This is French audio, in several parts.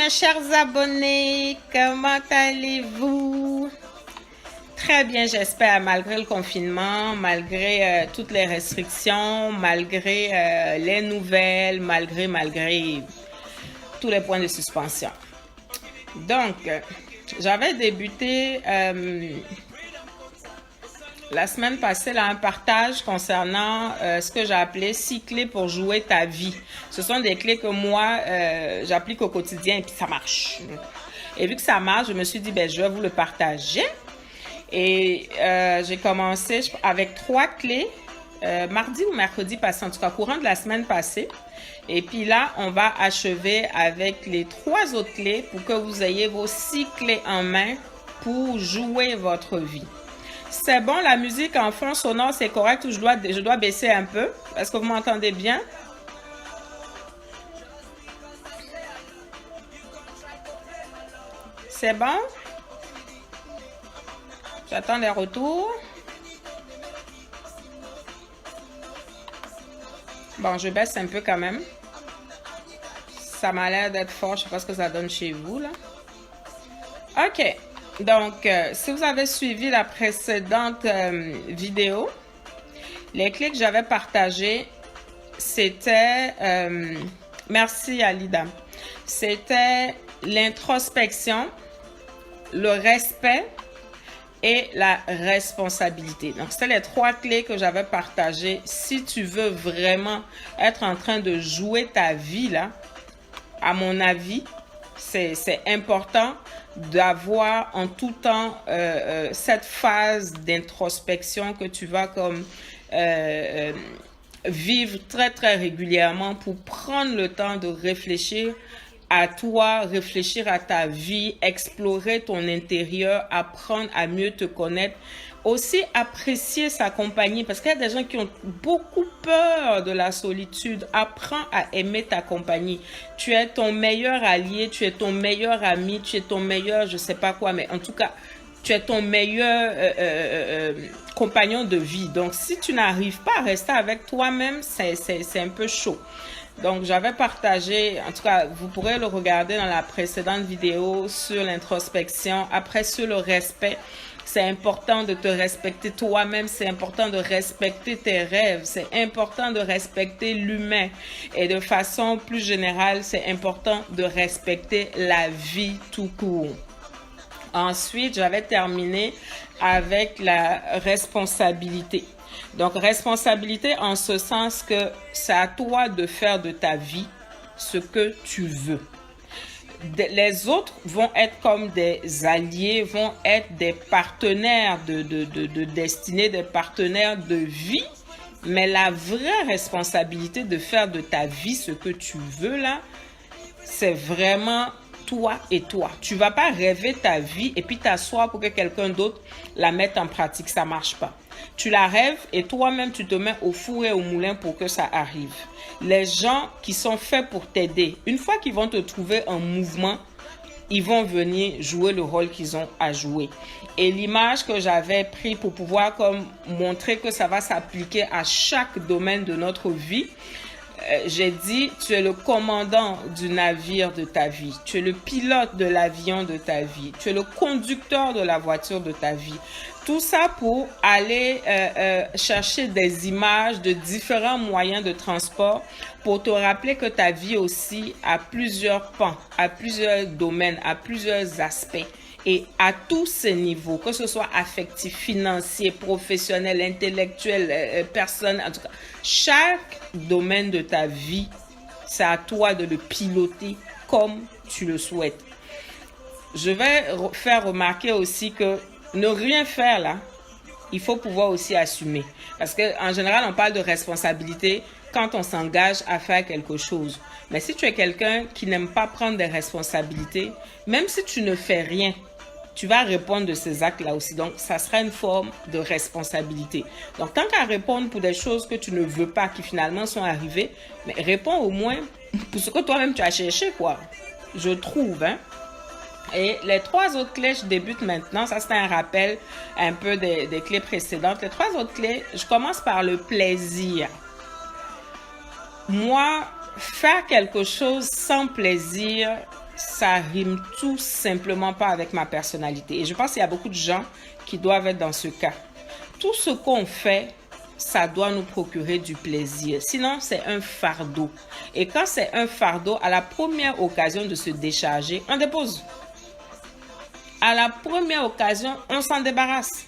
mes chers abonnés, comment allez-vous? Très bien, j'espère, malgré le confinement, malgré toutes les restrictions, malgré les nouvelles, malgré tous les points de suspension. Donc, j'avais débuté la semaine passée là, un partage concernant ce que j'ai appelé 6 clés pour jouer ta vie. Ce sont des clés que moi, j'applique au quotidien et puis ça marche. Et vu que ça marche, je me suis dit, ben, je vais vous le partager. Et j'ai commencé avec 3 clés, mardi ou mercredi passé, en tout cas courant de la semaine passée. Et puis là, on va achever avec les 3 autres clés pour que vous ayez vos 6 clés en main pour jouer votre vie. C'est bon, la musique en fond sonore, c'est correct ou je dois baisser un peu? Est-ce que vous m'entendez bien? C'est bon? J'attends les retours. Bon, je baisse un peu quand même. Ça m'a l'air d'être fort. Je sais pas ce que ça donne chez vous, là. OK. Donc, si vous avez suivi la précédente vidéo, les clés que j'avais partagées, c'était... merci Alida. C'était l'introspection, le respect et la responsabilité. Donc, c'était les 3 clés que j'avais partagées. Si tu veux vraiment être en train de jouer ta vie, là, à mon avis, c'est important d'avoir en tout temps cette phase d'introspection que tu vas comme vivre très régulièrement pour prendre le temps de réfléchir à toi, réfléchir à ta vie, explorer ton intérieur, apprendre à mieux te connaître. Aussi apprécier sa compagnie parce qu'il y a des gens qui ont beaucoup peur de la solitude. Apprends à aimer ta compagnie. Tu es ton meilleur allié, tu es ton meilleur ami, tu es ton meilleur je sais pas quoi, mais en tout cas, tu es ton meilleur compagnon de vie. Donc, si tu n'arrives pas à rester avec toi-même, c'est un peu chaud. Donc, j'avais partagé, en tout cas, vous pourrez le regarder dans la précédente vidéo sur l'introspection. Après, sur le respect. C'est important de te respecter toi-même, c'est important de respecter tes rêves, c'est important de respecter l'humain. Et de façon plus générale, c'est important de respecter la vie tout court. Ensuite, j'avais terminé avec la responsabilité. Donc, responsabilité en ce sens que c'est à toi de faire de ta vie ce que tu veux. Les autres vont être comme des alliés, vont être des partenaires de destinée, des partenaires de vie. Mais la vraie responsabilité de faire de ta vie ce que tu veux là, c'est vraiment toi et toi. Tu vas pas rêver ta vie et puis t'asseoir pour que quelqu'un d'autre la mette en pratique. Ça marche pas. Tu la rêves et toi-même tu te mets au four et au moulin pour que ça arrive. Les gens qui sont faits pour t'aider, une fois qu'ils vont te trouver en mouvement, ils vont venir jouer le rôle qu'ils ont à jouer. Et l'image que j'avais prise pour pouvoir comme montrer que ça va s'appliquer à chaque domaine de notre vie, j'ai dit, tu es le commandant du navire de ta vie. Tu es le pilote de l'avion de ta vie. Tu es le conducteur de la voiture de ta vie. Tout ça pour aller chercher des images de différents moyens de transport pour te rappeler que ta vie aussi a plusieurs pans, a plusieurs domaines, a plusieurs aspects. Et à tous ces niveaux, que ce soit affectif, financier, professionnel, intellectuel, personne, en tout cas, chaque domaine de ta vie, c'est à toi de le piloter comme tu le souhaites. Je vais faire remarquer aussi que ne rien faire là, il faut pouvoir aussi assumer. Parce qu'en général, on parle de responsabilité quand on s'engage à faire quelque chose. Mais si tu es quelqu'un qui n'aime pas prendre des responsabilités, même si tu ne fais rien, tu vas répondre de ces actes-là aussi. Donc, ça sera une forme de responsabilité. Donc, tant qu'à répondre pour des choses que tu ne veux pas, qui finalement sont arrivées, mais réponds au moins pour ce que toi-même tu as cherché, quoi. Je trouve, hein. Et les 3 autres clés, je débute maintenant. Ça, c'est un rappel un peu des clés précédentes. Les 3 autres clés, je commence par le plaisir. Moi, faire quelque chose sans plaisir, ça rime tout simplement pas avec ma personnalité. Et je pense qu'il y a beaucoup de gens qui doivent être dans ce cas. Tout ce qu'on fait, ça doit nous procurer du plaisir. Sinon, c'est un fardeau. Et quand c'est un fardeau, à la première occasion de se décharger, on dépose. À la première occasion, on s'en débarrasse.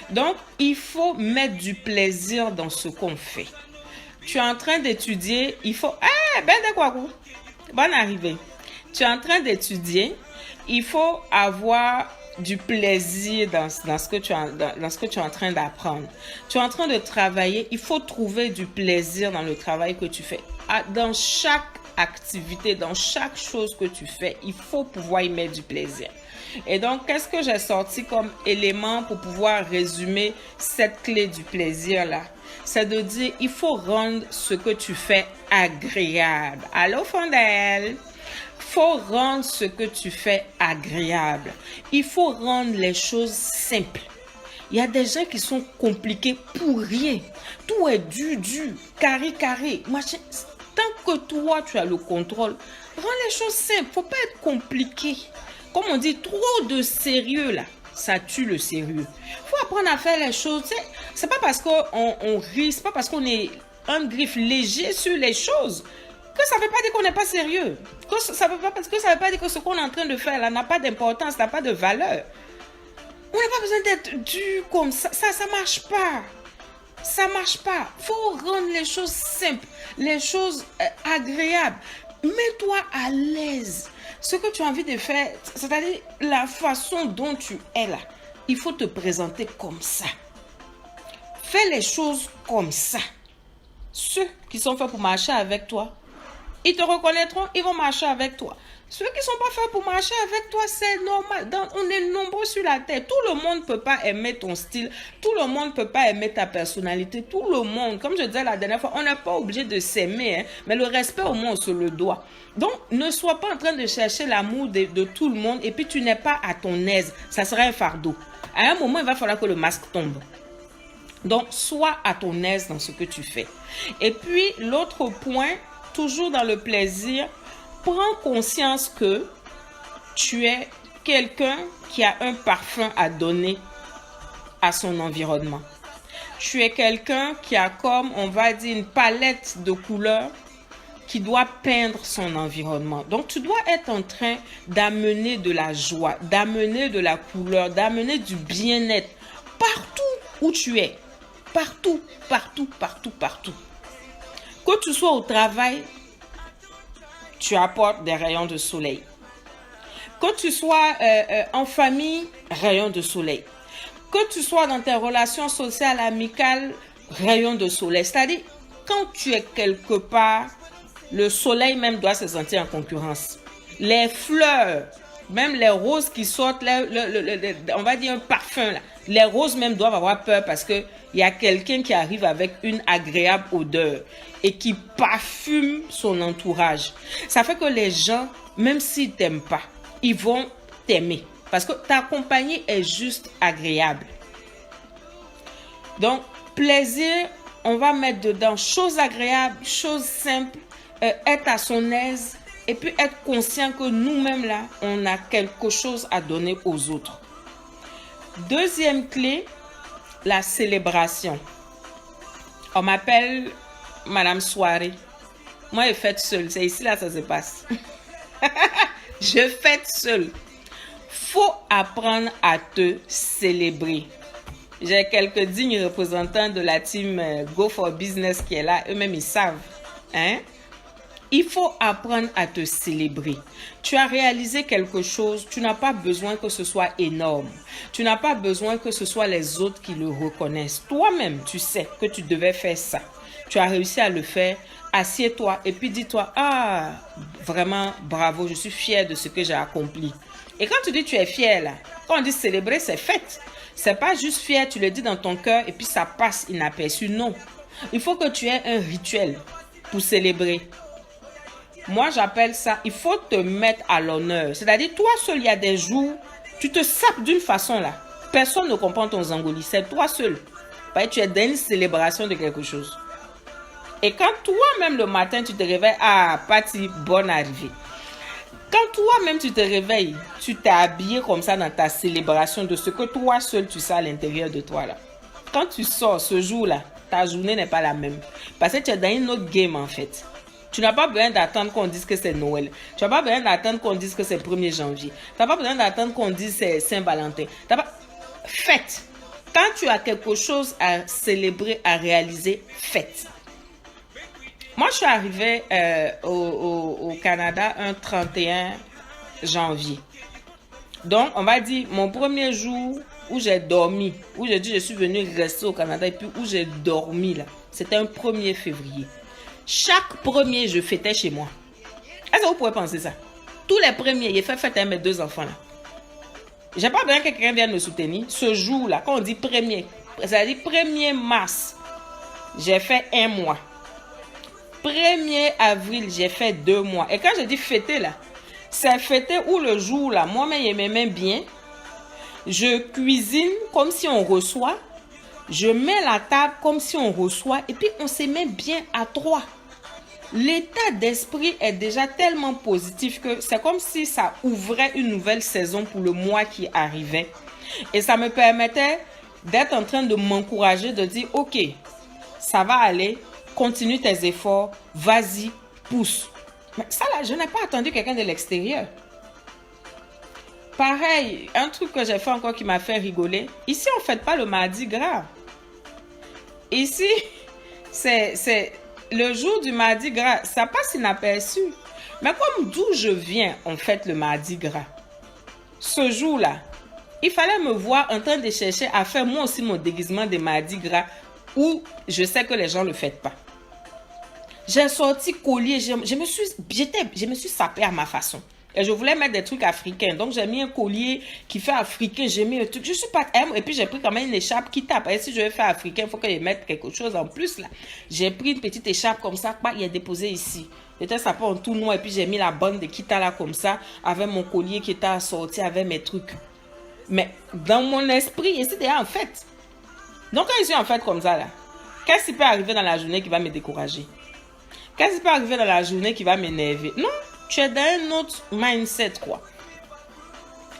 Donc, il faut mettre du plaisir dans ce qu'on fait. Tu es en train d'étudier, il faut... ben de quoi, bonne arrivée. Tu es en train d'étudier, il faut avoir du plaisir dans ce que tu es en train d'apprendre. Tu es en train de travailler, il faut trouver du plaisir dans le travail que tu fais. Dans chaque activité, dans chaque chose que tu fais, il faut pouvoir y mettre du plaisir. Et donc, qu'est-ce que j'ai sorti comme élément pour pouvoir résumer cette clé du plaisir-là? C'est de dire, il faut rendre ce que tu fais agréable. Allô, Fondel? Il faut rendre ce que tu fais agréable. Il faut rendre les choses simples. Il y a des gens qui sont compliqués pour rien. Tout est dur, carré, machin. Tant que toi, tu as le contrôle, rends les choses simples. Il ne faut pas être compliqué. Comme on dit, trop de sérieux là, ça tue le sérieux. Il faut apprendre à faire les choses. C'est pas parce qu'on rit, c'est pas parce qu'on est un griffe léger sur les choses que ça ne veut pas dire qu'on n'est pas sérieux. Ça ne veut pas dire que ce qu'on est en train de faire là n'a pas d'importance, n'a pas de valeur. On n'a pas besoin d'être dur comme ça. Ça ne marche pas. Ça ne marche pas. Il faut rendre les choses simples, les choses agréables. Mets-toi à l'aise. Ce que tu as envie de faire, c'est-à-dire la façon dont tu es là, il faut te présenter comme ça. Fais les choses comme ça. Ceux qui sont faits pour marcher avec toi, ils te reconnaîtront, ils vont marcher avec toi. Ceux qui ne sont pas faits pour marcher avec toi, c'est normal. On est nombreux sur la terre. Tout le monde ne peut pas aimer ton style. Tout le monde ne peut pas aimer ta personnalité. Tout le monde, comme je disais la dernière fois, on n'est pas obligé de s'aimer. Mais le respect, au moins, on se le doit. Donc, ne sois pas en train de chercher l'amour de tout le monde et puis tu n'es pas à ton aise. Ça serait un fardeau. À un moment, il va falloir que le masque tombe. Donc, sois à ton aise dans ce que tu fais. Et puis, l'autre point, toujours dans le plaisir, prends conscience que tu es quelqu'un qui a un parfum à donner à son environnement. Tu es quelqu'un qui a comme, on va dire, une palette de couleurs qui doit peindre son environnement. Donc, tu dois être en train d'amener de la joie, d'amener de la couleur, d'amener du bien-être partout où tu es. Partout. Que tu sois au travail, tu apportes des rayons de soleil. Que tu sois en famille, rayons de soleil. Que tu sois dans tes relations sociales, amicales, rayons de soleil. C'est-à-dire, quand tu es quelque part, le soleil même doit se sentir en concurrence. Les fleurs, même les roses qui sortent, on va dire un parfum là. Les roses même doivent avoir peur parce qu'il y a quelqu'un qui arrive avec une agréable odeur et qui parfume son entourage. Ça fait que les gens, même s'ils ne t'aiment pas, ils vont t'aimer. Parce que ta compagnie est juste agréable. Donc, plaisir, on va mettre dedans choses agréables, choses simples, être à son aise et puis être conscient que nous-mêmes là, on a quelque chose à donner aux autres. Deuxième clé, la célébration. On m'appelle Madame Soirée. Moi, je fête seule. C'est ici là ça se passe. Je fête seule. Faut apprendre à te célébrer. J'ai quelques dignes représentants de la team Go for Business qui est là. Eux-mêmes, ils savent. Hein? Il faut apprendre à te célébrer. Tu as réalisé quelque chose, tu n'as pas besoin que ce soit énorme. Tu n'as pas besoin que ce soit les autres qui le reconnaissent. Toi-même, tu sais que tu devais faire ça. Tu as réussi à le faire. Assieds-toi et puis dis-toi, ah, vraiment, bravo, je suis fière de ce que j'ai accompli. Et quand tu dis tu es fier là, quand on dit célébrer, c'est fête. C'est pas juste fier, tu le dis dans ton cœur et puis ça passe inaperçu. Non. Il faut que tu aies un rituel pour célébrer. Moi, j'appelle ça, il faut te mettre à l'honneur. C'est-à-dire, toi seul, il y a des jours, tu te sapes d'une façon là. Personne ne comprend ton zangoli. C'est toi seul. Tu es dans une célébration de quelque chose. Et quand toi-même le matin, tu te réveilles, ah, Patty, bonne arrivée. Quand toi-même tu te réveilles, tu t'es habillé comme ça dans ta célébration de ce que toi seul tu sais à l'intérieur de toi là. Quand tu sors ce jour-là, ta journée n'est pas la même. Parce que tu es dans une autre game en fait. Tu n'as pas besoin d'attendre qu'on dise que c'est Noël. Tu n'as pas besoin d'attendre qu'on dise que c'est 1er janvier. Tu n'as pas besoin d'attendre qu'on dise que c'est Saint-Valentin. Fête. Quand tu as quelque chose à célébrer, à réaliser, fête. Moi, je suis arrivée au Canada un 31 janvier. Donc, on va dire, mon premier jour où j'ai dormi, où j'ai dit je suis venue rester au Canada et puis où j'ai dormi là, c'était un 1er février. Chaque premier, je fêtais chez moi. Est-ce que vous pouvez penser ça? Tous les premiers, j'ai fait fêter mes 2 enfants là. J'ai pas besoin que quelqu'un vienne me soutenir. Ce jour-là, quand on dit premier, ça dit 1er mars, j'ai fait 1 mois. 1er avril, j'ai fait 2 mois. Et quand je dis fêter là, c'est fêter où le jour là, moi-même, je me mets bien. Je cuisine comme si on reçoit. Je mets la table comme si on reçoit. Et puis, on se met bien à 3. L'état d'esprit est déjà tellement positif que c'est comme si ça ouvrait une nouvelle saison pour le mois qui arrivait. Et ça me permettait d'être en train de m'encourager, de dire, ok, ça va aller, continue tes efforts, vas-y, pousse. Mais ça là, je n'ai pas attendu quelqu'un de l'extérieur. Pareil, un truc que j'ai fait encore qui m'a fait rigoler. Ici, on ne fête pas le mardi gras. Ici, c'est le jour du mardi gras. Ça passe inaperçu. Mais comme d'où je viens, on fête le mardi gras. Ce jour-là, il fallait me voir en train de chercher à faire moi aussi mon déguisement de mardi gras où je sais que les gens ne le fêtent pas. J'ai sorti collier, je me suis sapée à ma façon. Et je voulais mettre des trucs africains. Donc, j'ai mis un collier qui fait africain. J'ai mis un truc. Je suis pas M. Et puis, j'ai pris quand même une écharpe qui tape. Et si je veux faire africain, il faut que je mette quelque chose en plus là. J'ai pris une petite écharpe comme ça. Il est déposé ici. J'étais sapé en tout noir. Et puis, j'ai mis la bande de kita là comme ça. Avec mon collier qui était assorti avec mes trucs. Mais dans mon esprit, ici, déjà en fait. Donc, quand je suis en fait comme ça là, qu'est-ce qui peut arriver dans la journée qui va me décourager? Qu'est-ce qui peut arriver dans la journée qui va m'énerver? Non. Tu es dans un autre mindset, quoi.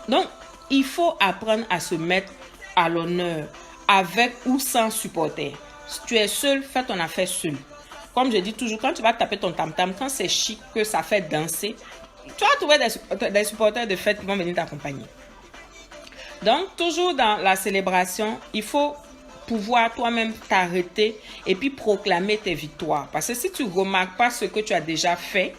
Donc, il faut apprendre à se mettre à l'honneur, avec ou sans supporter. Si tu es seul, fais ton affaire seul. Comme je dis toujours, quand tu vas taper ton tam-tam, quand c'est chic, que ça fait danser, tu vas trouver des supporters de fête qui vont venir t'accompagner. Donc, toujours dans la célébration, il faut pouvoir toi-même t'arrêter et puis proclamer tes victoires. Parce que si tu ne remarques pas ce que tu as déjà fait,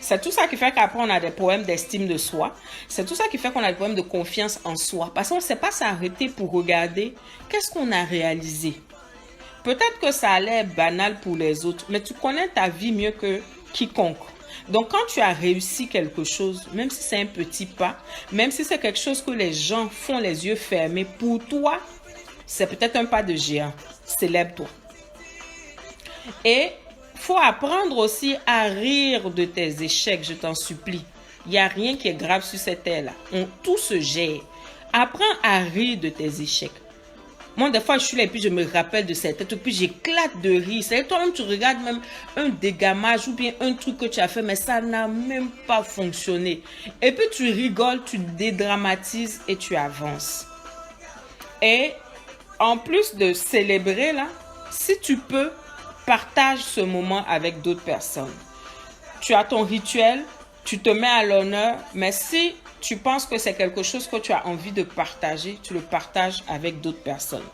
c'est tout ça qui fait qu'après, on a des problèmes d'estime de soi. C'est tout ça qui fait qu'on a des problèmes de confiance en soi. Parce qu'on ne sait pas s'arrêter pour regarder qu'est-ce qu'on a réalisé. Peut-être que ça a l'air banal pour les autres, mais tu connais ta vie mieux que quiconque. Donc, quand tu as réussi quelque chose, même si c'est un petit pas, même si c'est quelque chose que les gens font les yeux fermés, pour toi, c'est peut-être un pas de géant. Célèbre-toi. Et faut apprendre aussi à rire de tes échecs, je t'en supplie. Il n'y a rien qui est grave sur cette terre-là. Tout se gère. Apprends à rire de tes échecs. Moi, des fois, je suis là et puis je me rappelle de cette tête, puis j'éclate de rire. C'est toi-même, tu regardes même un dégamage ou bien un truc que tu as fait, mais ça n'a même pas fonctionné. Et puis tu rigoles, tu dédramatises et tu avances. Et en plus de célébrer là, si tu peux, partage ce moment avec d'autres personnes. Tu as ton rituel, tu te mets à l'honneur, mais si tu penses que c'est quelque chose que tu as envie de partager, tu le partages avec d'autres personnes.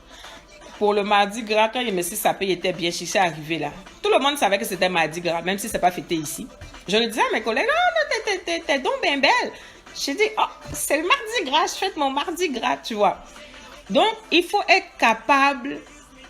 Pour le mardi gras, quand je me suis sapé, il était bien chiché arrivé là. Tout le monde savait que c'était mardi gras, même si ce n'est pas fêté ici. Je le disais à mes collègues, oh non, t'es donc bien belle. J'ai dit, oh, c'est le mardi gras, je fête mon mardi gras, tu vois. Donc, il faut être capable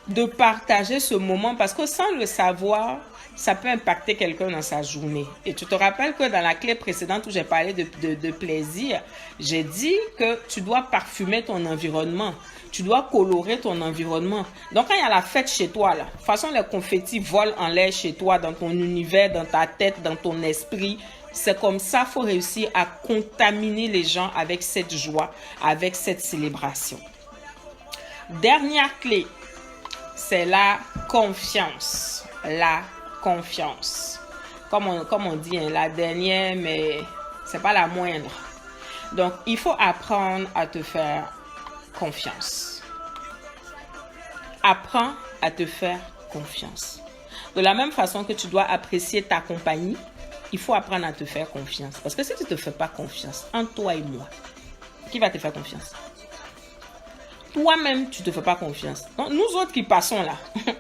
de partager ce moment parce que sans le savoir, ça peut impacter quelqu'un dans sa journée. Et tu te rappelles que dans la clé précédente où j'ai parlé de plaisir, j'ai dit que tu dois parfumer ton environnement. Tu dois colorer ton environnement. Donc, quand il y a la fête chez toi, là, de toute façon, les confettis volent en l'air chez toi, dans ton univers, dans ta tête, dans ton esprit. C'est comme ça qu'il faut réussir à contaminer les gens avec cette joie, avec cette célébration. Dernière clé, c'est la confiance. La confiance. Comme on dit, hein, la dernière, mais C'est pas la moindre. Donc, il faut apprendre à te faire confiance. Apprends à te faire confiance. De la même façon que tu dois apprécier ta compagnie, il faut apprendre à te faire confiance. Parce que si tu ne te fais pas confiance, entre toi et moi, qui va te faire confiance? Toi-même, tu ne te fais pas confiance. Donc, nous autres qui passons là,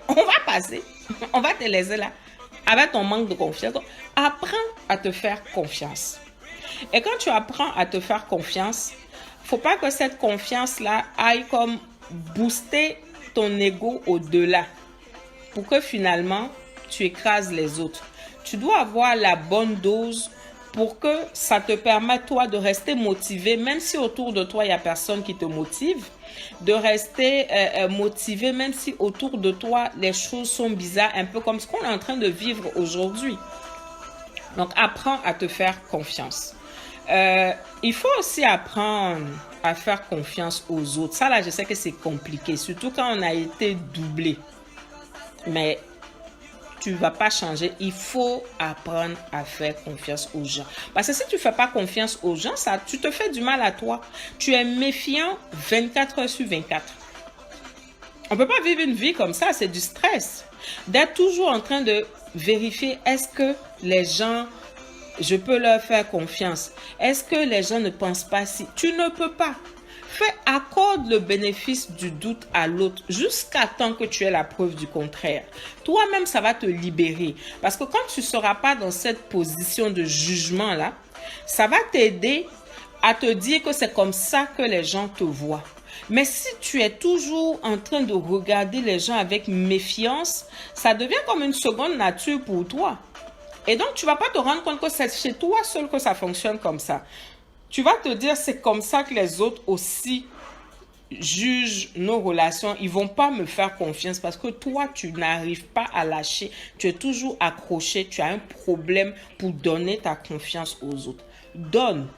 on va passer, on va te laisser là, avec ton manque de confiance. Donc, apprends à te faire confiance. Et quand tu apprends à te faire confiance, il ne faut pas que cette confiance-là aille comme booster ton ego au-delà pour que finalement, tu écrases les autres. Tu dois avoir la bonne dose pour que ça te permette, toi, de rester motivé, même si autour de toi, il n'y a personne qui te motive, de rester motivé, même si autour de toi, les choses sont bizarres, un peu comme ce qu'on est en train de vivre aujourd'hui. Donc, apprends à te faire confiance. Il faut aussi apprendre à faire confiance aux autres. Ça, là, je sais que c'est compliqué, surtout quand on a été doublé. Mais tu ne vas pas changer. Il faut apprendre à faire confiance aux gens. Parce que si tu ne fais pas confiance aux gens, tu te fais du mal à toi. Tu es méfiant 24 heures sur 24. On ne peut pas vivre une vie comme ça. C'est du stress. D'être toujours en train de vérifier est-ce que les gens, je peux leur faire confiance. Est-ce que les gens ne pensent pas si? Tu ne peux pas. Accorde le bénéfice du doute à l'autre jusqu'à temps que tu aies la preuve du contraire. Toi-même, ça va te libérer. Parce que quand tu ne seras pas dans cette position de jugement-là, ça va t'aider à te dire que c'est comme ça que les gens te voient. Mais si tu es toujours en train de regarder les gens avec méfiance, ça devient comme une seconde nature pour toi. Et donc, tu ne vas pas te rendre compte que c'est chez toi seul que ça fonctionne comme ça. Tu vas te dire, c'est comme ça que les autres aussi jugent nos relations. Ils ne vont pas me faire confiance parce que toi, tu n'arrives pas à lâcher. Tu es toujours accroché. Tu as un problème pour donner ta confiance aux autres. Donne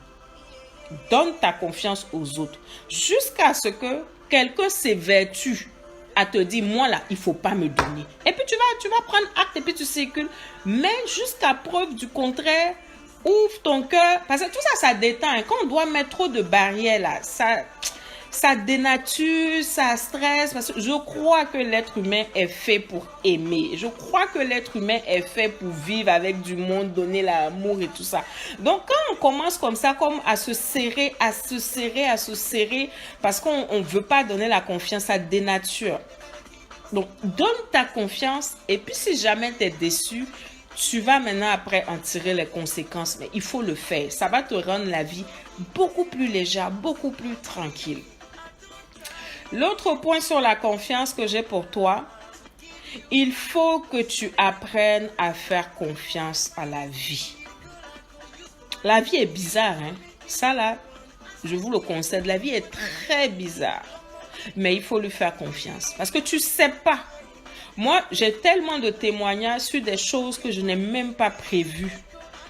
ta confiance aux autres jusqu'à ce que quelqu'un s'évertue à te dire, moi là, il ne faut pas me donner. Et puis tu vas prendre acte et puis tu circules. Mais jusqu'à preuve du contraire, ouvre ton cœur, parce que tout ça, ça détend. Quand on doit mettre trop de barrières là, ça dénature, ça stresse. Parce que je crois que l'être humain est fait pour aimer. Je crois que l'être humain est fait pour vivre avec du monde, donner l'amour et tout ça. Donc quand on commence comme ça, comme à se serrer, parce qu'on ne veut pas donner la confiance, ça dénature. Donc donne ta confiance et puis si jamais tu es déçu, tu vas maintenant après en tirer les conséquences, mais il faut le faire. Ça va te rendre la vie beaucoup plus légère, beaucoup plus tranquille. L'autre point sur la confiance que j'ai pour toi, il faut que tu apprennes à faire confiance à la vie. La vie est bizarre, hein? Ça là, je vous le concède, la vie est très bizarre. Mais il faut lui faire confiance parce que tu ne sais pas. Moi, j'ai tellement de témoignages sur des choses que je n'ai même pas prévues,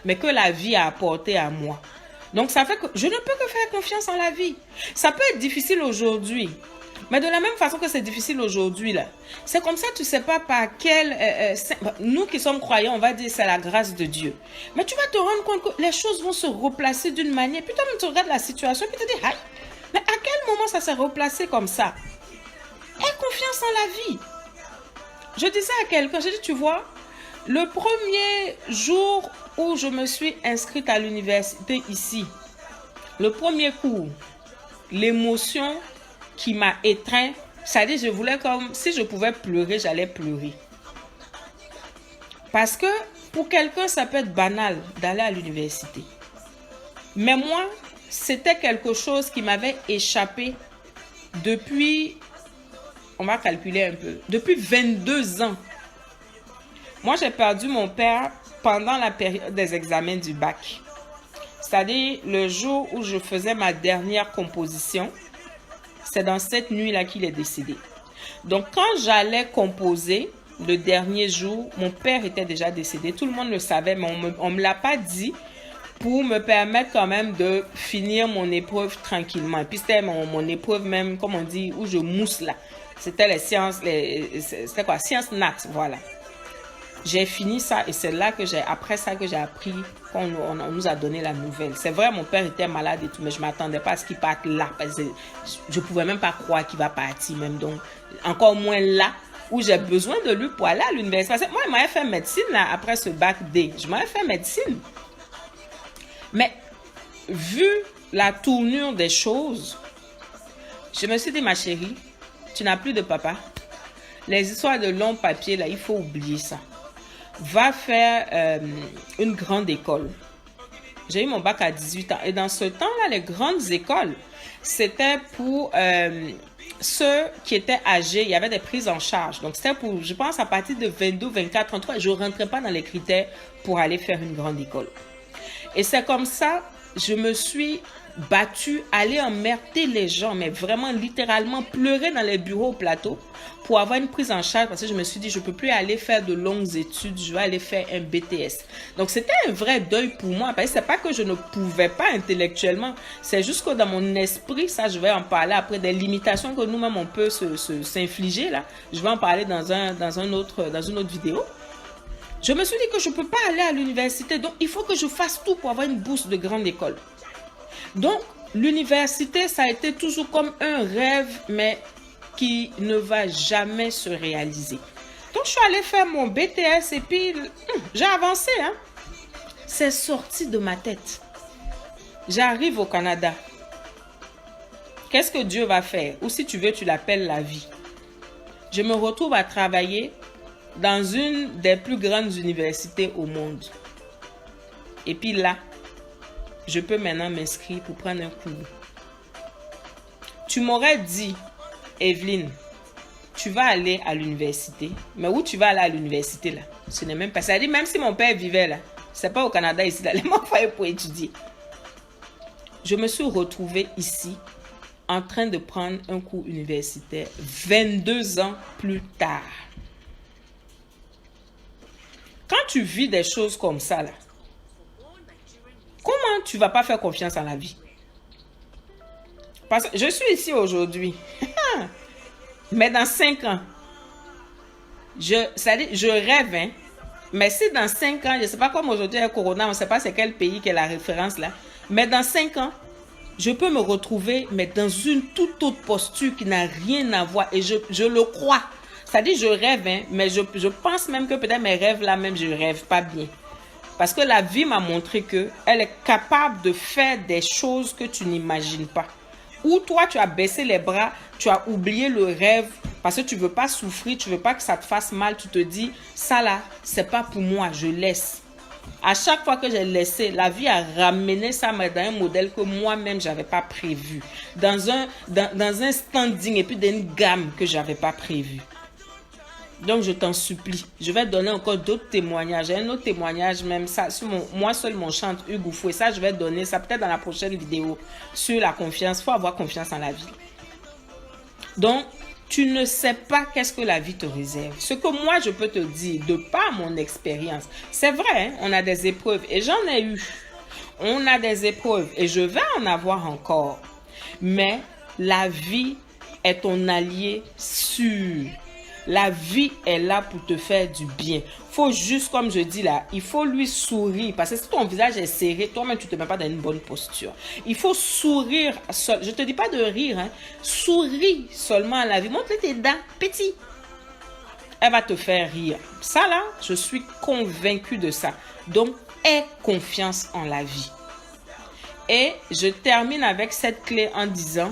mais que la vie a apporté à moi. Donc, ça fait que je ne peux que faire confiance en la vie. Ça peut être difficile aujourd'hui, mais de la même façon que c'est difficile aujourd'hui, là, c'est comme ça, tu ne sais pas par quel... nous qui sommes croyants, on va dire c'est la grâce de Dieu. Mais tu vas te rendre compte que les choses vont se replacer d'une manière. Puis toi-même, tu regardes la situation et tu te dis, aïe, mais à quel moment ça s'est replacé comme ça? Aie confiance en la vie. Je disais à quelqu'un, j'ai dit, tu vois, le premier jour où je me suis inscrite à l'université ici, le premier cours, l'émotion qui m'a étreint, c'est-à-dire je voulais comme, si je pouvais pleurer, j'allais pleurer. Parce que pour quelqu'un, ça peut être banal d'aller à l'université. Mais moi, c'était quelque chose qui m'avait échappé depuis... On va calculer un peu. Depuis 22 ans. Moi, j'ai perdu mon père pendant la période des examens du bac. C'est-à-dire le jour où je faisais ma dernière composition. C'est dans cette nuit-là qu'il est décédé. Donc, quand j'allais composer, le dernier jour, mon père était déjà décédé. Tout le monde le savait, mais on ne me l'a pas dit pour me permettre quand même de finir mon épreuve tranquillement. Et puis, c'était mon épreuve même, comme on dit, où je mousse là. C'était les sciences, c'était quoi? Sciences nat, voilà. J'ai fini ça et c'est là que après ça que j'ai appris qu'on on nous a donné la nouvelle. C'est vrai, mon père était malade et tout, mais je m'attendais pas à ce qu'il parte là. Parce que je pouvais même pas croire qu'il va partir même. Donc, encore moins là où j'ai besoin de lui pour aller à l'université. Parce que moi, il m'avait fait médecine là, après ce bac D. Je m'avais fait médecine. Mais, vu la tournure des choses, je me suis dit, ma chérie, tu n'as plus de papa. Les histoires de longs papiers là, il faut oublier ça. Va faire une grande école. J'ai eu mon bac à 18 ans. Et dans ce temps-là, les grandes écoles, c'était pour ceux qui étaient âgés. Il y avait des prises en charge. Donc, c'était pour, je pense, à partir de 22, 24, 33. Je ne rentrais pas dans les critères pour aller faire une grande école. Et c'est comme ça, je me suis battue, aller emmerder les gens, mais vraiment littéralement pleurer dans les bureaux au plateau pour avoir une prise en charge parce que je me suis dit je peux plus aller faire de longues études, je vais aller faire un BTS. Donc c'était un vrai deuil pour moi parce que c'est pas que je ne pouvais pas intellectuellement, c'est juste que dans mon esprit, ça je vais en parler après, des limitations que nous-mêmes on peut s'infliger là, je vais en parler dans une autre vidéo. Je me suis dit que je ne peux pas aller à l'université, donc il faut que je fasse tout pour avoir une bourse de grande école. Donc, l'université, ça a été toujours comme un rêve, mais qui ne va jamais se réaliser. Donc, je suis allée faire mon BTS et puis j'ai avancé. Hein? C'est sorti de ma tête. J'arrive au Canada. Qu'est-ce que Dieu va faire? Ou si tu veux, tu l'appelles la vie. Je me retrouve à travailler dans une des plus grandes universités au monde. Et puis là, je peux maintenant m'inscrire pour prendre un cours. Tu m'aurais dit, Evelyne, tu vas aller à l'université. Mais où tu vas aller à l'université là? Ce n'est même pas ça. Même si mon père vivait là, c'est pas au Canada ici, là, il m'a fallu pour étudier. Je me suis retrouvée ici en train de prendre un cours universitaire 22 ans plus tard. Quand tu vis des choses comme ça, là, comment tu ne vas pas faire confiance en la vie? Parce que je suis ici aujourd'hui. Mais dans 5 ans, je rêve, hein, mais si dans 5 ans, je ne sais pas comme aujourd'hui avec Corona, on ne sait pas c'est quel pays qui est la référence là, mais dans 5 ans, je peux me retrouver mais dans une toute autre posture qui n'a rien à voir et je le crois. C'est-à-dire, je rêve, hein, mais je pense même que peut-être mes rêves là même, je ne rêve pas bien. Parce que la vie m'a montré qu'elle est capable de faire des choses que tu n'imagines pas. Ou toi, tu as baissé les bras, tu as oublié le rêve parce que tu ne veux pas souffrir, tu ne veux pas que ça te fasse mal. Tu te dis, ça là, ce n'est pas pour moi, je laisse. À chaque fois que j'ai laissé, la vie a ramené ça dans un modèle que moi-même, je n'avais pas prévu. Dans un standing et puis dans une gamme que je n'avais pas prévu. Donc, je t'en supplie. Je vais donner encore d'autres témoignages. Un autre témoignage, même ça, sur moi seul, mon chante Hugues Oufou. Et ça, je vais donner ça peut-être dans la prochaine vidéo sur la confiance. Il faut avoir confiance en la vie. Donc, tu ne sais pas qu'est-ce que la vie te réserve. Ce que moi, je peux te dire, de par mon expérience, c'est vrai, hein, on a des épreuves et j'en ai eu. On a des épreuves et je vais en avoir encore. Mais la vie est ton allié sûr. La vie est là pour te faire du bien. Faut juste, comme je dis là, il faut lui sourire. Parce que si ton visage est serré, toi-même, tu ne te mets pas dans une bonne posture. Il faut sourire. Je ne te dis pas de rire. Hein. Souris seulement à la vie. Montre tes dents, petit. Elle va te faire rire. Ça là, je suis convaincue de ça. Donc, aie confiance en la vie. Et je termine avec cette clé en disant...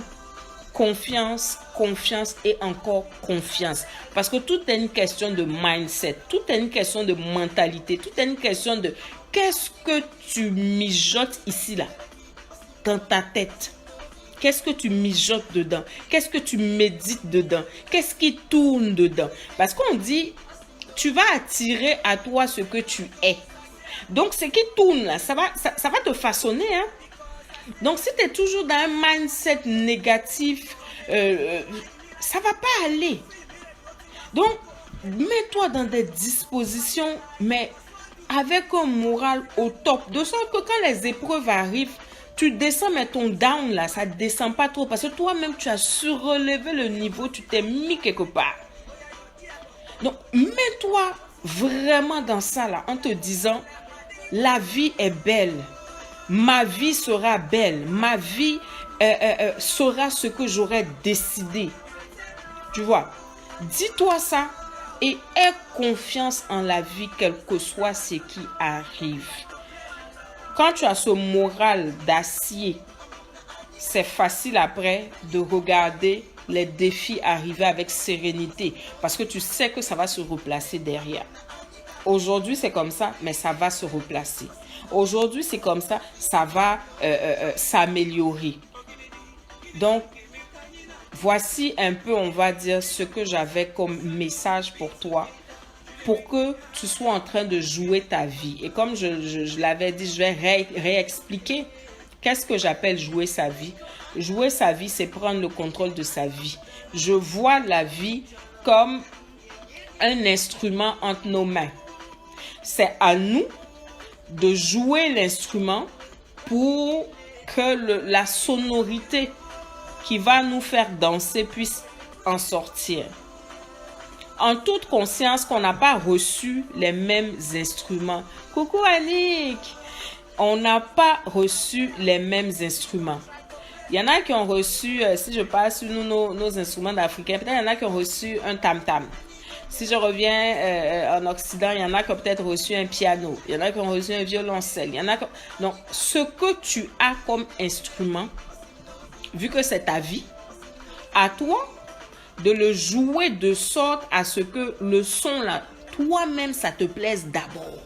Confiance, confiance et encore confiance. Parce que tout est une question de mindset, tout est une question de mentalité, tout est une question de qu'est-ce que tu mijotes ici là, dans ta tête. Qu'est-ce que tu mijotes dedans? Qu'est-ce que tu médites dedans? Qu'est-ce qui tourne dedans? Parce qu'on dit, tu vas attirer à toi ce que tu es. Donc ce qui tourne là, ça va te façonner, hein. Donc, si tu es toujours dans un mindset négatif, ça ne va pas aller. Donc, mets-toi dans des dispositions, mais avec un moral au top. De sorte que quand les épreuves arrivent, tu descends, mais ton down, là, ça ne descend pas trop. Parce que toi-même, tu as surrelevé le niveau, tu t'es mis quelque part. Donc, mets-toi vraiment dans ça là, en te disant, la vie est belle, ma vie sera belle, ma vie sera ce que j'aurais décidé. Tu vois, dis-toi ça et aie confiance en la vie, quel que soit ce qui arrive. Quand tu as ce moral d'acier, c'est facile après de regarder les défis arriver avec sérénité parce que tu sais que ça va se replacer derrière. Aujourd'hui, c'est comme ça, mais ça va se replacer. Aujourd'hui, c'est comme ça, ça va s'améliorer. Donc, voici un peu, on va dire, ce que j'avais comme message pour toi, pour que tu sois en train de jouer ta vie. Et comme je l'avais dit, je vais réexpliquer. Qu'est-ce que j'appelle jouer sa vie? Jouer sa vie, c'est prendre le contrôle de sa vie. Je vois la vie comme un instrument entre nos mains. C'est à nous de jouer l'instrument pour que la sonorité qui va nous faire danser puisse en sortir. En toute conscience qu'on n'a pas reçu les mêmes instruments. Coucou Annick! On n'a pas reçu les mêmes instruments. Il y en a qui ont reçu, si je passe sur nos instruments d'Africains, peut-être il y en a qui ont reçu un tam-tam. Si je reviens en Occident, il y en a qui ont peut-être reçu un piano. Il y en a qui ont reçu un violoncelle. Il y en a qui... Donc, ce que tu as comme instrument, vu que c'est ta vie, à toi de le jouer de sorte à ce que le son là, toi-même, ça te plaise d'abord.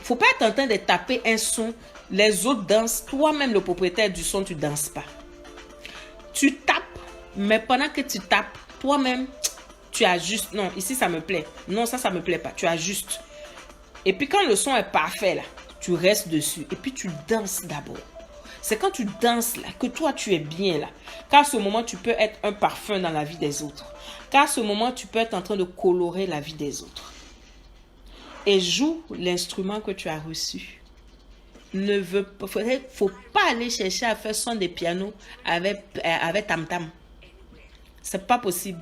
Faut pas être en train de taper un son, les autres dansent, toi-même le propriétaire du son, tu danses pas. Tu tapes, mais pendant que tu tapes, toi-même, tu ajustes. Non, ici ça me plaît. Non, ça me plaît pas. Tu ajustes. Et puis quand le son est parfait là, tu restes dessus. Et puis tu danses d'abord. C'est quand tu danses là, que toi tu es bien là. Qu'à ce moment, tu peux être un parfum dans la vie des autres. Qu'à ce moment, tu peux être en train de colorer la vie des autres. Et joue l'instrument que tu as reçu. Faut pas aller chercher à faire son des pianos avec tam-tam. C'est pas possible.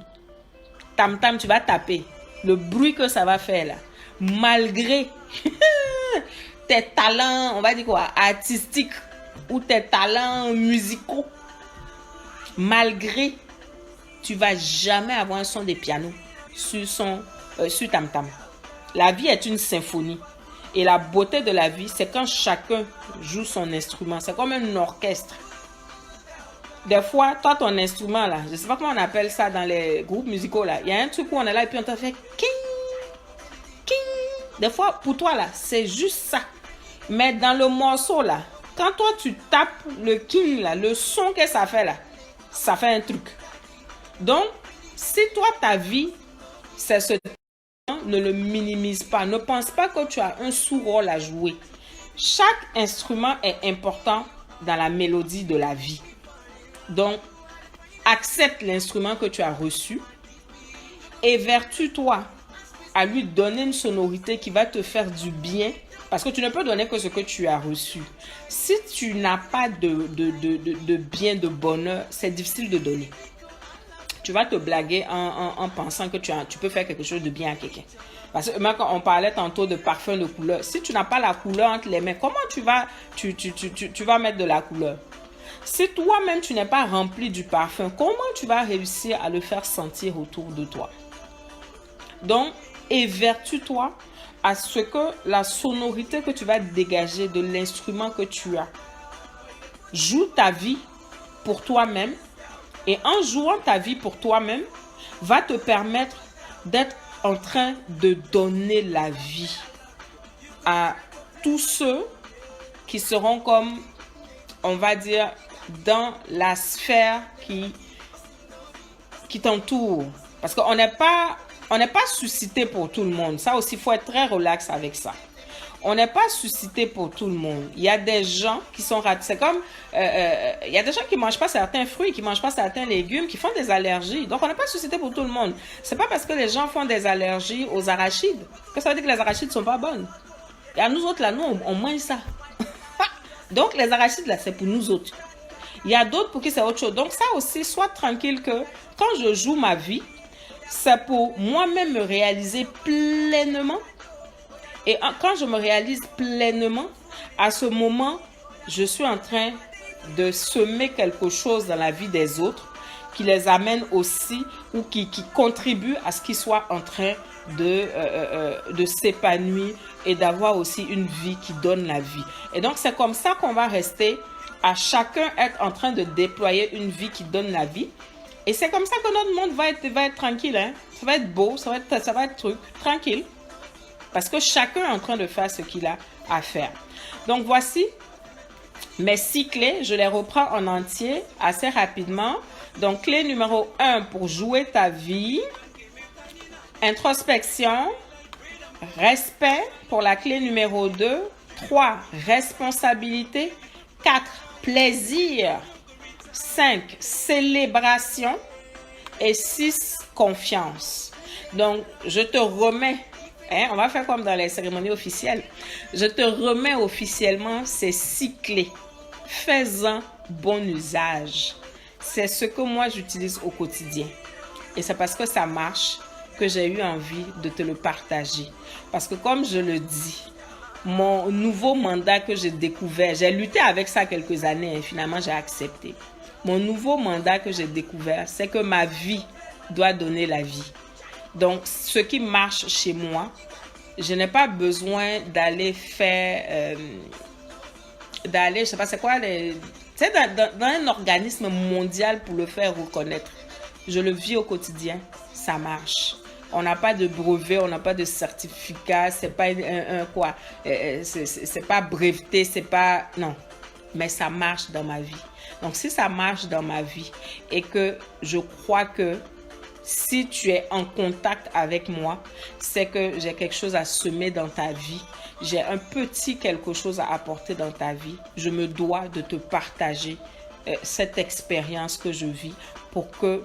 Tam-tam, tu vas taper. Le bruit que ça va faire là. Malgré tes talents, on va dire quoi, artistiques ou tes talents musicaux. Malgré, tu vas jamais avoir un son des pianos sur tam-tam. La vie est une symphonie. Et la beauté de la vie, c'est quand chacun joue son instrument. C'est comme un orchestre. Des fois, toi, ton instrument, là, je ne sais pas comment on appelle ça dans les groupes musicaux, là. Il y a un truc où on est là et puis on te fait king, king. Des fois, pour toi, là, c'est juste ça. Mais dans le morceau, là, quand toi, tu tapes le king, là, le son que ça fait, là, ça fait un truc. Donc, si toi, ta vie, c'est ce... Ne le minimise pas. Ne pense pas que tu as un sous-rôle à jouer. Chaque instrument est important dans la mélodie de la vie. Donc, accepte l'instrument que tu as reçu. Évertue-toi à lui donner une sonorité qui va te faire du bien. Parce que tu ne peux donner que ce que tu as reçu. Si tu n'as pas de bien, de bonheur, c'est difficile de donner. Tu vas te blaguer en pensant que tu peux faire quelque chose de bien à quelqu'un. Parce que même quand on parlait tantôt de parfum, de couleur, si tu n'as pas la couleur entre les mains, comment tu vas mettre de la couleur? Si toi-même tu n'es pas rempli du parfum, comment tu vas réussir à le faire sentir autour de toi? Donc, évertue-toi à ce que la sonorité que tu vas dégager de l'instrument que tu as. Joue ta vie pour toi-même. Et en jouant ta vie pour toi-même, va te permettre d'être en train de donner la vie à tous ceux qui seront comme, on va dire, dans la sphère qui t'entoure. Parce qu'on n'est pas suscité pour tout le monde. Ça aussi, il faut être très relax avec ça. On n'est pas suscité pour tout le monde. Il y a des gens qui sont ratés. C'est comme, il y a des gens qui ne mangent pas certains fruits, qui ne mangent pas certains légumes, qui font des allergies. Donc, on n'est pas suscité pour tout le monde. Ce n'est pas parce que les gens font des allergies aux arachides que ça veut dire que les arachides ne sont pas bonnes. Et à nous autres, là, nous, on mange ça. Donc, les arachides, là, c'est pour nous autres. Il y a d'autres pour qui c'est autre chose. Donc, ça aussi, sois tranquille que quand je joue ma vie, c'est pour moi-même me réaliser pleinement Et quand je me réalise pleinement, à ce moment, je suis en train de semer quelque chose dans la vie des autres qui les amène aussi ou qui contribue à ce qu'ils soient en train de s'épanouir et d'avoir aussi une vie qui donne la vie. Et donc, c'est comme ça qu'on va rester à chacun être en train de déployer une vie qui donne la vie. Et c'est comme ça que notre monde va être tranquille. Hein? Ça va être beau, ça va être truc, tranquille. Parce que chacun est en train de faire ce qu'il a à faire. Donc, voici mes 6 clés. Je les reprends en entier assez rapidement. Donc, clé numéro 1 pour jouer ta vie. Introspection. Respect pour la clé numéro 2. 3. Responsabilité. 4. Plaisir. 5. Célébration. Et 6. Confiance. Donc, je te remets, hein, on va faire comme dans les cérémonies officielles. Je te remets officiellement ces 6 clés. Fais-en bon usage. C'est ce que moi j'utilise au quotidien. Et c'est parce que ça marche que j'ai eu envie de te le partager. Parce que comme je le dis, mon nouveau mandat que j'ai découvert, j'ai lutté avec ça quelques années et finalement j'ai accepté. Mon nouveau mandat que j'ai découvert, c'est que ma vie doit donner la vie. Donc, ce qui marche chez moi, je n'ai pas besoin d'aller faire... je sais pas c'est quoi, tu sais, dans un organisme mondial pour le faire reconnaître. Je le vis au quotidien, ça marche. On n'a pas de brevet, on n'a pas de certificat, c'est pas c'est pas breveté, c'est pas, non. Mais ça marche dans ma vie. Donc, si ça marche dans ma vie et que je crois que si tu es en contact avec moi, c'est que j'ai quelque chose à semer dans ta vie. J'ai un petit quelque chose à apporter dans ta vie. Je me dois de te partager cette expérience que je vis pour que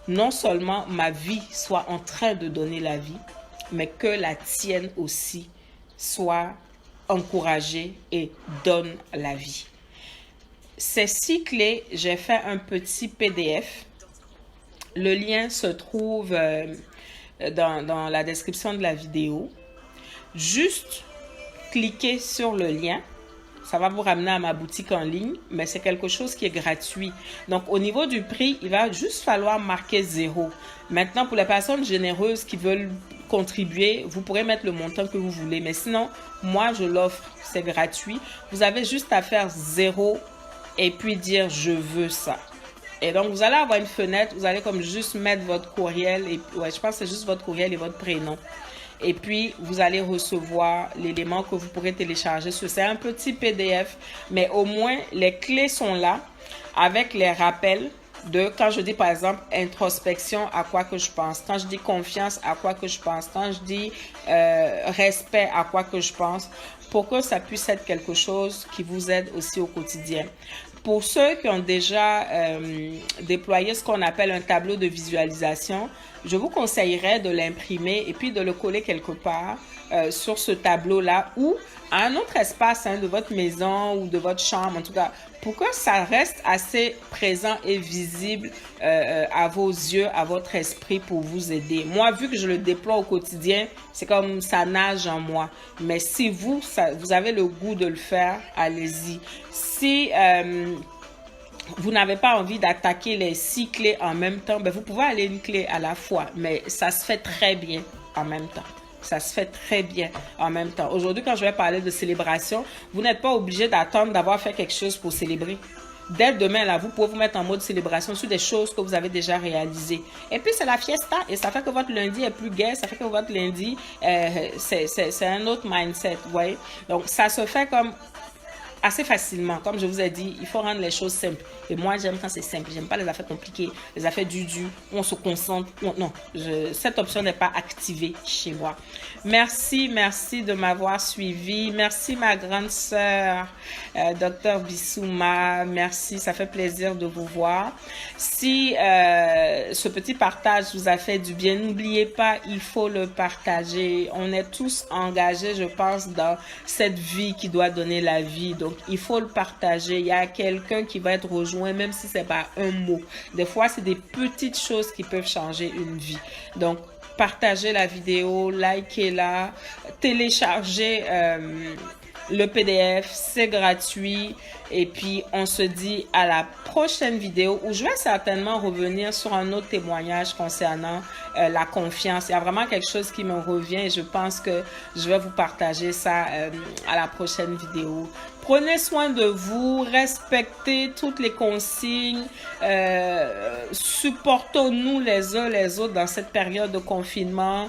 non seulement ma vie soit en train de donner la vie, mais que la tienne aussi soit encouragée et donne la vie. Ces 6 clés, j'ai fait un petit PDF. Le lien se trouve dans la description de la vidéo. Juste cliquez sur le lien. Ça va vous ramener à ma boutique en ligne, mais c'est quelque chose qui est gratuit. Donc, au niveau du prix, il va juste falloir marquer 0. Maintenant, pour les personnes généreuses qui veulent contribuer, vous pourrez mettre le montant que vous voulez. Mais sinon, moi, je l'offre. C'est gratuit. Vous avez juste à faire 0 et puis dire « je veux ça ». Et donc, vous allez avoir une fenêtre. Vous allez comme juste mettre votre courriel. Et, ouais, je pense que c'est juste votre courriel et votre prénom. Et puis, vous allez recevoir l'élément que vous pourrez télécharger. C'est un petit PDF, mais au moins, les clés sont là avec les rappels de quand je dis, par exemple, introspection, à quoi que je pense. Quand je dis confiance, à quoi que je pense. Quand je dis respect, à quoi que je pense. Pour que ça puisse être quelque chose qui vous aide aussi au quotidien. Pour ceux qui ont déjà déployé ce qu'on appelle un tableau de visualisation, je vous conseillerais de l'imprimer et puis de le coller quelque part sur ce tableau-là ou à un autre espace de votre maison ou de votre chambre, en tout cas, pour que ça reste assez présent et visible à vos yeux, à votre esprit pour vous aider. Moi, vu que je le déploie au quotidien, c'est comme ça nage en moi. Mais si vous avez le goût de le faire, allez-y. Si vous n'avez pas envie d'attaquer les 6 clés en même temps, ben vous pouvez aller une clé à la fois, mais ça se fait très bien en même temps. Ça se fait très bien en même temps. Aujourd'hui, quand je vais parler de célébration, vous n'êtes pas obligé d'attendre d'avoir fait quelque chose pour célébrer. Dès demain, là, vous pouvez vous mettre en mode célébration sur des choses que vous avez déjà réalisées. Et puis, c'est la fiesta et ça fait que votre lundi est plus gai. Ça fait que votre lundi, c'est un autre mindset, vous voyez. Donc, ça se fait comme assez facilement. Comme je vous ai dit, il faut rendre les choses simples. Et moi, j'aime quand c'est simple. J'aime pas les affaires compliquées, les affaires du où on se concentre. Non, cette option n'est pas activée chez moi. Merci de m'avoir suivi. Merci ma grande sœur, Dr Bissouma. Merci, ça fait plaisir de vous voir. Si ce petit partage vous a fait du bien, n'oubliez pas, il faut le partager. On est tous engagés, je pense, dans cette vie qui doit donner la vie. Donc, il faut le partager. Il y a quelqu'un qui va être rejoint, même si c'est pas un mot. Des fois, c'est des petites choses qui peuvent changer une vie. Donc, partagez la vidéo, likez-la, téléchargez le PDF, c'est gratuit. Et puis, on se dit à la prochaine vidéo où je vais certainement revenir sur un autre témoignage concernant la confiance. Il y a vraiment quelque chose qui me revient et je pense que je vais vous partager ça à la prochaine vidéo. Prenez soin de vous, respectez toutes les consignes, supportons-nous les uns les autres dans cette période de confinement.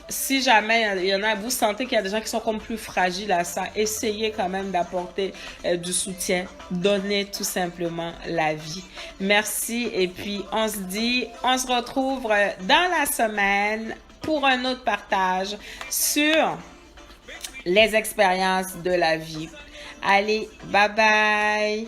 Si jamais il y en a, vous sentez qu'il y a des gens qui sont comme plus fragiles à ça, essayez quand même d'apporter du soutien. Donnez tout simplement la vie. Merci et puis on se retrouve dans la semaine pour un autre partage sur les expériences de la vie. Allez, bye bye!